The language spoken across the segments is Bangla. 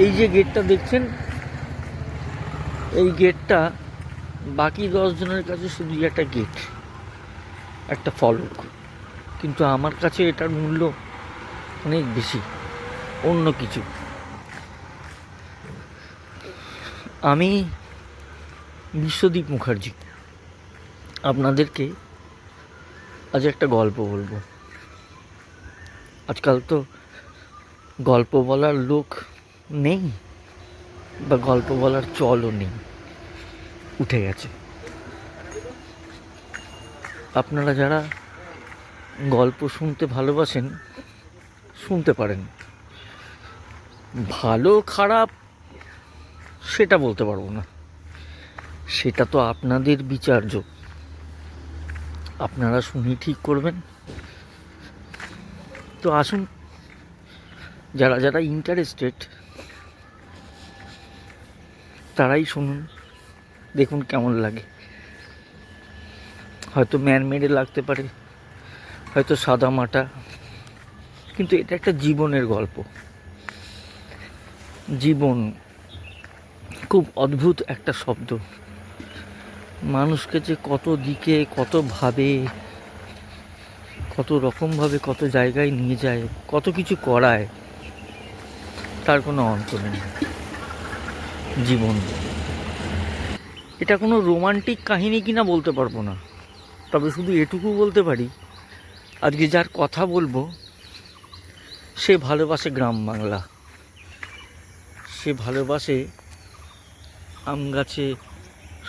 এই যে গেটটা দেখছেন, এই গেটটা বাকি 10 জনের কাছে শুধু একটা গেট, একটা ফলক, কিন্তু আমার কাছে এটার মূল্য অনেক বেশি, অন্য কিছু। আমি বিশ্বদীপ মুখার্জি, আপনাদেরকে আজ একটা গল্প বলবো। আজকাল তো গল্প বলার লোক নেই, বা গল্প বলার চলও নেই, উঠে গেছে। আপনারা যারা গল্প শুনতে ভালোবাসেন শুনতে পারেন, ভালো খারাপ সেটা বলতে পারবো না, সেটা তো আপনাদের বিচার্য, আপনারা শুনি ঠিক করবেন। তো আসুন, যারা যারা ইন্টারেস্টেড তারাই শুনুন, দেখুন কেমন লাগে। হয়তো ম্যানমেডে লাগতে পারে, হয়তো সাদা মাটা, কিন্তু এটা একটা জীবনের গল্প। জীবন খুব অদ্ভুত একটা শব্দ, মানুষকে যে কত দিকে, কত ভাবে, কত রকমভাবে, কত জায়গায় নিয়ে যায়, কত কিছু করায়, তার কোনো অন্ত নেই। জীবন এটা কোনো রোমান্টিক কাহিনী কিনা বলতে পারবো না, তবে শুধু এটুকু বলতে পারি, আজকে যার কথা বলবো সে ভালোবাসে গ্রাম বাংলা, সে ভালোবাসে আম গাছে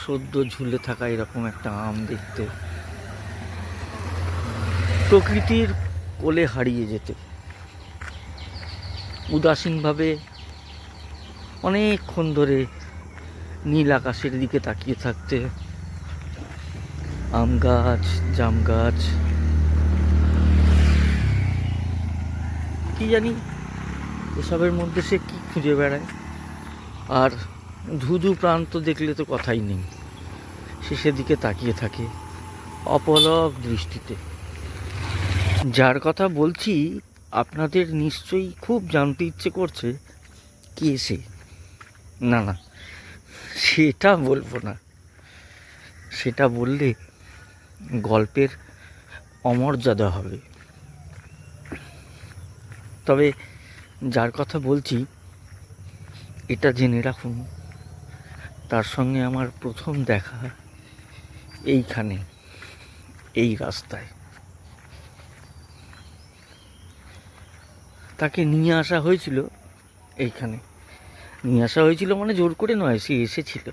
সদ্য ঝুলে থাকা এরকম একটা আম দেখতে, প্রকৃতির কোলে হারিয়ে যেতে, উদাসীনভাবে অনেকক্ষণ ধরে নীল আকাশের দিকে তাকিয়ে থাকতে, আম গাছ, জাম গাছ, কি জানি এসবের মধ্যে সে কি খুঁজে বেড়ায়। আর ধুধু প্রান্ত দেখলে তো কথাই নেই, সে সেদিকে তাকিয়ে থাকে অপলক দৃষ্টিতে। যার কথা বলছি আপনাদের নিশ্চয়ই খুব জানতে ইচ্ছে করছে কে সে। না না, সেটা বলবো না, সেটা বললে গল্পের অমর্যাদা হবে। তবে যার কথা বলছি এটা জেনে রাখুন, তার সঙ্গে আমার প্রথম দেখা এইখানে, এই রাস্তায়। তাকে নিয়ে আসা হয়েছিল এইখানে, নিয়ে আসা হয়েছিল মানে জোর করে নয়, সে এসেছিল,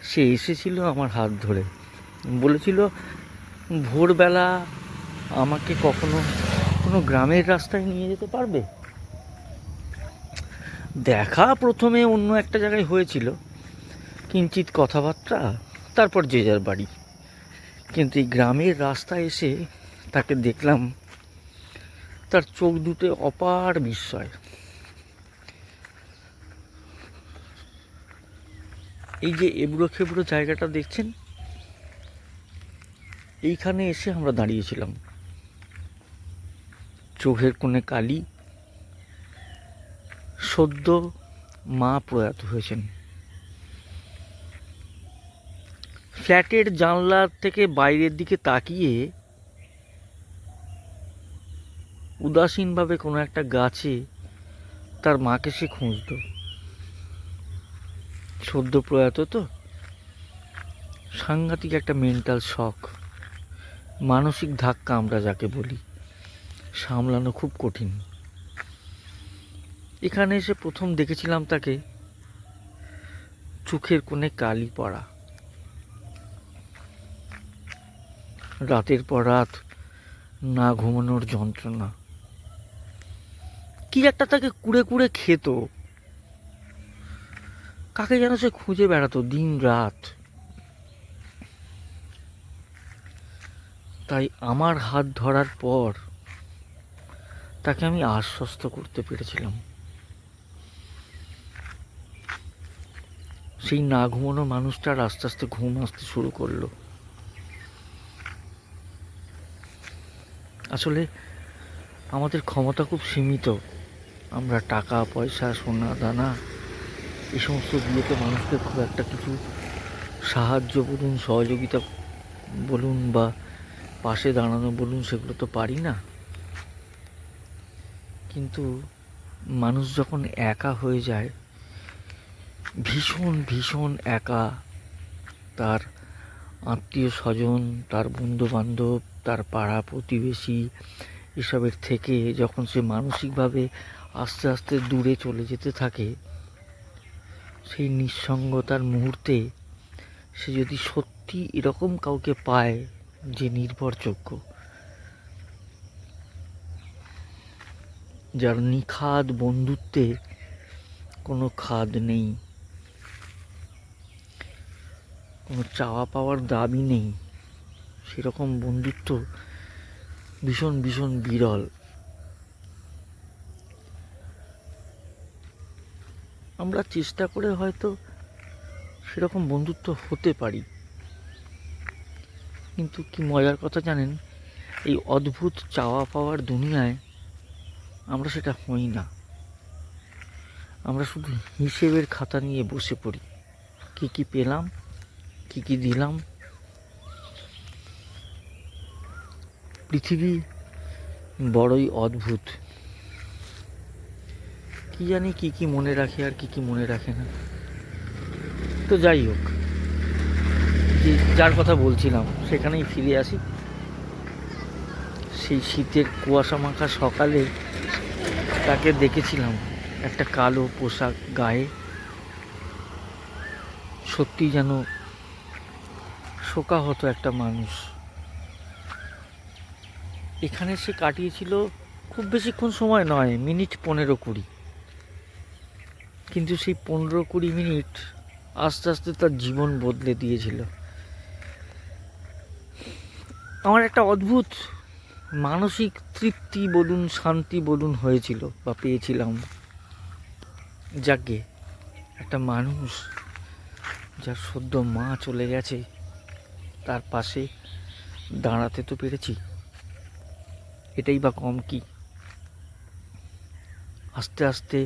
সে এসেছিল আমার হাত ধরে, বলেছিল ভোরবেলা আমাকে কখনো কোনো গ্রামের রাস্তায় নিয়ে যেতে পারবে। দেখা প্রথমে অন্য একটা জায়গায় হয়েছিল, কিঞ্চিত কথাবার্তা, তারপর যে যার বাড়ি। কিন্তু এই গ্রামের রাস্তায় এসে তাকে দেখলাম, তার চোখ দুটো অপার বিস্ময়। এই যে এবড়ো খেবড়ো জায়গাটা দেখছেন, এইখানে এসে আমরা দাঁড়িয়েছিলাম। চোখের কোণে কালি, সদ্য মা প্রয়াত হয়েছেন। ফ্ল্যাটের জানলার থেকে বাইরের দিকে তাকিয়ে উদাসীনভাবে কোনো একটা গাছে তার মাকে সে খুঁজত। সদ্য প্রয়াত তো, সাংঘাতিক একটা মেন্টাল শক, মানসিক ধাক্কা আমরা যাকে বলি, সামলানো খুব কঠিন। এখানে এসে প্রথম দেখেছিলাম তাকে, চোখের কোণে কালি পড়া, রাতের পর রাত না ঘুমানোর যন্ত্রণা, কি একটা তাকে কুড়ে কুড়ে খেত, কাকে যেন সে খুঁজে বেড়াতো দিন রাত। তাই আমার হাত ধরার পর তাকে আমি আশ্বস্ত করতে পেরেছিলাম। সেই না ঘুমানো মানুষটার আস্তে আস্তে ঘুম আসতে শুরু করলো। আসলে আমাদের ক্ষমতা খুব সীমিত, আমরা টাকা পয়সা সোনা দানা এই সমস্ত দিয়ে তো মানুষকে খুব একটা কিছু সাহায্য বলুন, সহযোগিতা বলুন বা পাশে দাঁড়ানো বলুন, সেগুলো তো পারি না। কিন্তু মানুষ যখন একা হয়ে যায়, ভীষণ ভীষণ একা, তার আত্মীয় স্বজন, তার বন্ধুবান্ধব, তার পাড়া প্রতিবেশী এসবের থেকে যখন সে মানসিকভাবে আস্তে আস্তে দূরে চলে যেতে থাকে, সেই নিঃসঙ্গতার মুহূর্তে সে যদি সত্যি এরকম কাউকে পায় যে নির্ভরযোগ্য, যার নিখাদ বন্ধুত্বে কোনো খাদ নেই, কোনো চাওয়া পাওয়ার দাবি নেই, সেরকম বন্ধুত্ব ভীষণ ভীষণ বিরল। আমরা চেষ্টা করে হয়তো সেরকম বন্ধুত্ব হতে পারি, কিন্তু কি মজার কথা জানেন, এই অদ্ভুত চাওয়া পাওয়ার দুনিয়ায় আমরা সেটা হই না। আমরা শুধু হিসেবের খাতা নিয়ে বসে পড়ি, কি কি পেলাম, কি কি দিলাম। পৃথিবী বড়ই অদ্ভুত, কি জানি কি কি মনে রাখে আর কি কি মনে রাখে না। তো যাই হোক, যে যার কথা বলছিলাম সেখানেই ফিরে আসি। সেই শীতের কুয়াশা মাখা সকালে তাকে দেখেছিলাম একটা কালো পোশাক গায়ে, সত্যি যেন শোকাহত একটা মানুষ। এখানে সে কাটিয়েছিল খুব বেশিক্ষণ সময় নয়, মিনিট 15-20, কিন্তু সেই 15-20 মিনিট আস্তে আস্তে তার জীবন বদলে দিয়েছিল। আমার একটা অদ্ভুত মানসিক তৃপ্তি বলুন, শান্তি বলুন হয়েছিল বা পেয়েছিলাম। যাকে একটা মানুষ যার সদ্য মা চলে গেছে, তার পাশে দাঁড়াতে তো পেরেছি, এটাই বা কম কি। আস্তে আস্তে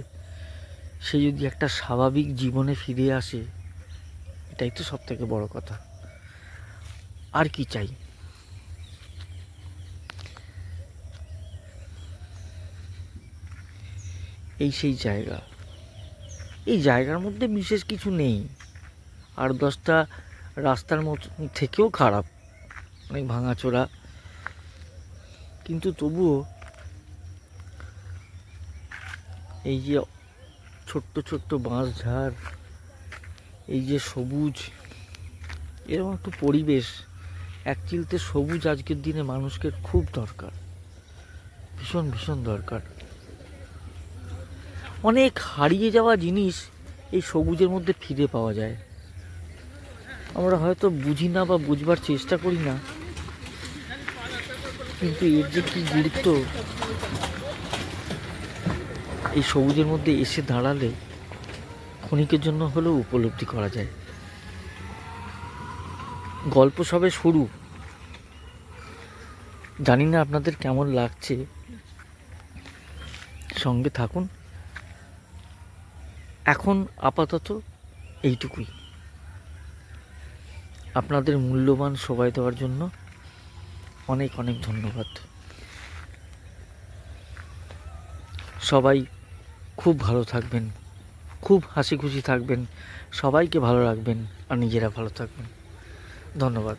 সে যদি একটা স্বাভাবিক জীবনে ফিরে আসে, এটাই তো সব থেকে বড় কথা। আর কি চাই? এই সেই জায়গা, এই জায়গার মধ্যে বিশেষ কিছু নেই, আর 10টা রাস্তার মতো থেকেও খারাপ, অনেক ভাঙাচোরা, কিন্তু তবুও এই যে ছোট্ট ছোট্ট বাঁশঝাড়, এই যে সবুজ, এরকম একটু পরিবেশ, এক চিলতে সবুজ আজকের দিনে মানুষকে খুব দরকার, ভীষণ ভীষণ দরকার। অনেক হারিয়ে যাওয়া জিনিস এই সবুজের মধ্যে ফিরে পাওয়া যায়। আমরা হয়তো বুঝি না বা বুঝবার চেষ্টা করি না, কিন্তু এর যে কি গুরুত্ব এই সবুজের মধ্যে এসে দাঁড়ালে ক্ষণিকের জন্য হলেও উপলব্ধি করা যায়। গল্প সবে শুরু, জানি না আপনাদের কেমন লাগছে, সঙ্গে থাকুন। এখন আপাতত এইটুকুই। আপনাদের মূল্যবান সময় দেওয়ার জন্য অনেক অনেক ধন্যবাদ। সবাই খুব ভালো থাকবেন, খুব হাসি খুশি থাকবেন, সবাইকে ভালো রাখবেন আর নিজেরা ভালো থাকবেন। ধন্যবাদ।